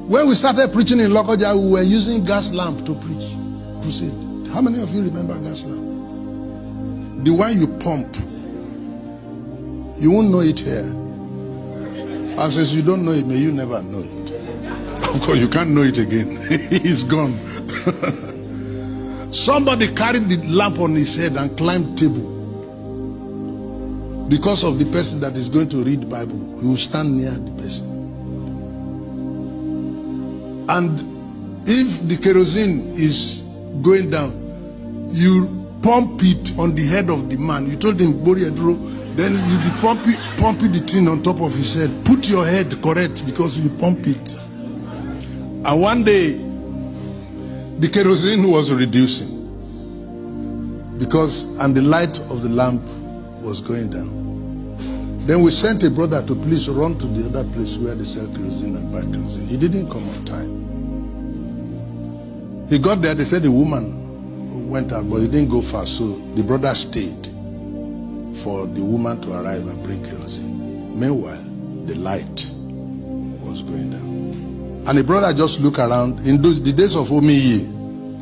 When we started preaching in Lokoja, we were using gas lamp to preach crusade. How many of you remember gas lamp? The one you pump. You won't know it here. And since you don't know it, may you never know it. Of course, you can't know it again. It's gone. Somebody carried the lamp on his head and climbed table. Because of the person that is going to read Bible, he will stand near the person. And if the kerosene is going down, you pump it on the head of the man. You told him, then you be pumping the thing on top of his head. Put your head correct because you pump it. And one day, the kerosene was reducing and the light of the lamp was going down. Then we sent a brother to please run to the other place where they sell kerosene and buy kerosene. He didn't come on time. He got there, they said the woman went out, but he didn't go far, so the brother stayed for the woman to arrive and bring kerosene. Meanwhile, the light was going down. And the brother just looked around in the days of Omiye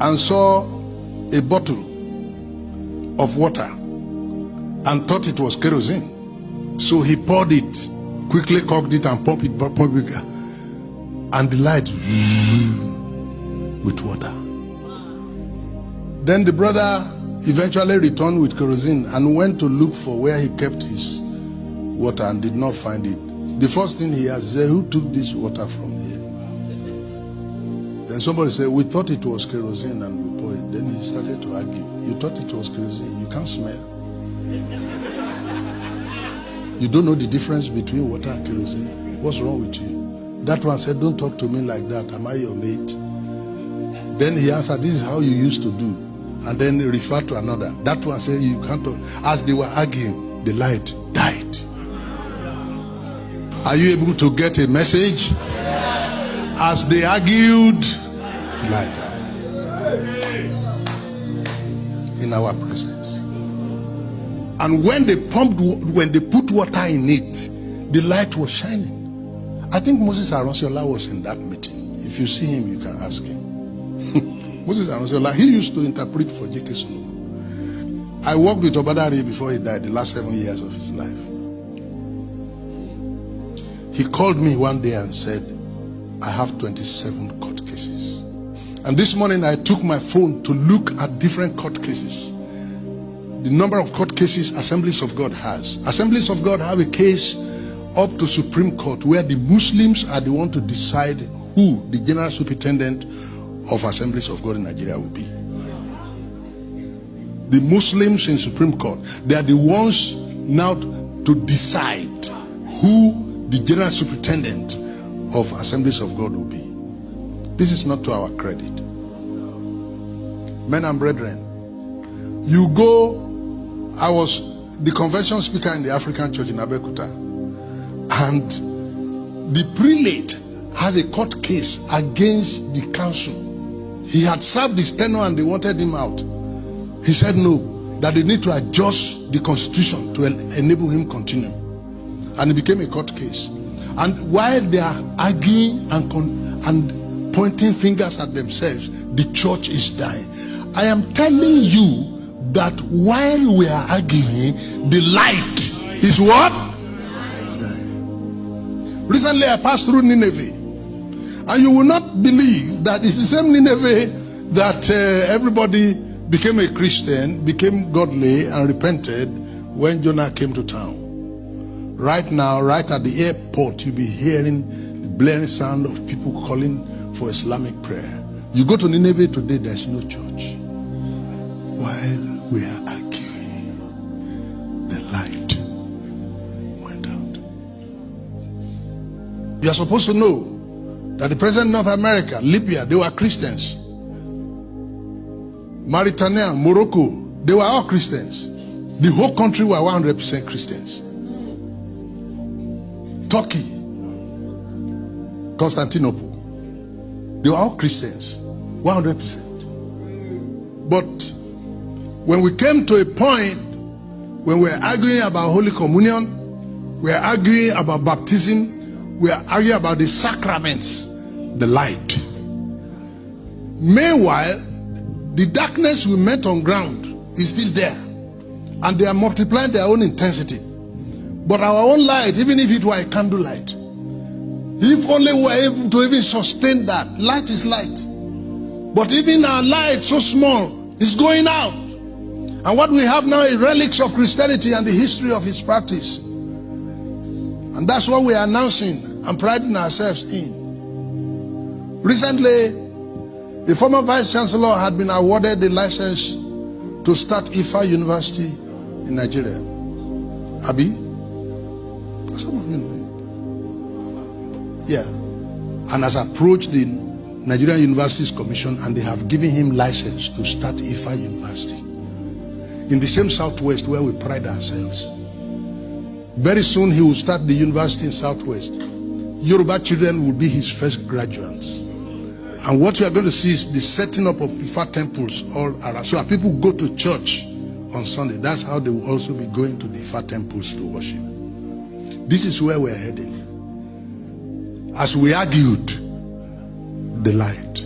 and saw a bottle of water and thought it was kerosene. So he poured it, quickly cocked it and pumped it, and the light with water. Then the brother eventually returned with kerosene and went to look for where he kept his water and did not find it. The first thing he asked, who took this water from here? Then somebody said, we thought it was kerosene and we poured it. Then he started to argue. You thought it was kerosene, you can't smell. You don't know the difference between water and kerosene. What's wrong with you? That one said, don't talk to me like that. Am I your mate? Then he answered, this is how you used to do. And then he referred to another. That one said, you can't talk. As they were arguing, the light died. Are you able to get a message? As they argued, the light died. In our presence. And when they put water in it, the light was shining. I think Moses Aronsiola was in that meeting. If you see him, you can ask him. Moses Aronsiola, he used to interpret for J.K. Solomon. I worked with Obadari before he died, the last 7 years of his life. He called me one day and said, I have 27 court cases. And this morning I took my phone to look at different court cases. The number of court cases Assemblies of God has. Assemblies of God have a case up to Supreme Court where the Muslims are the one to decide who the General Superintendent of Assemblies of God in Nigeria will be. The Muslims in Supreme Court, they are the ones now to decide who the General Superintendent of Assemblies of God will be. This is not to our credit. Men and brethren, you go. I was the convention speaker in the African Church in Abeokuta, and the prelate has a court case against the council. He had served his tenure and they wanted him out. He said no, that they need to adjust the constitution to enable him continue. And it became a court case. And while they are arguing and pointing fingers at themselves, the church is dying. I am telling you that while we are arguing, the light is what? Is dying. Recently I passed through Nineveh, and you will not believe that it's the same Nineveh that everybody became a Christian, became godly and repented when Jonah came to town. Right now, right at the airport, you'll be hearing the blaring sound of people calling for Islamic prayer. You go to Nineveh today, there's no church. While we are arguing, the light went out. You are supposed to know that the president of North America, Libya, they were Christians. Mauritania, Morocco, they were all Christians. The whole country were 100% Christians. Turkey, Constantinople, they were all Christians, 100%. But when we came to a point when we're arguing about Holy Communion, we're arguing about baptism, we're arguing about the sacraments, the light. Meanwhile, the darkness we met on ground is still there, and they are multiplying their own intensity. But our own light, even if it were a candle light, if only we were able to even sustain that, light is light. But even our light, so small, is going out. And what we have now is relics of Christianity and the history of its practice. And that's what we are announcing and priding ourselves in. Recently, the former Vice Chancellor had been awarded the license to start Ifa University in Nigeria. Abi? Some of you know it. Yeah. And has approached the Nigerian Universities Commission, and they have given him license to start Ifa University in the same Southwest where we pride ourselves. Very soon he will start the university in Southwest. Yoruba children will be his first graduates. And what you are going to see is the setting up of Ifa temples all around. So people go to church on Sunday. That's how they will also be going to the Ifa temples to worship. This is where we're heading. As we argued, the light.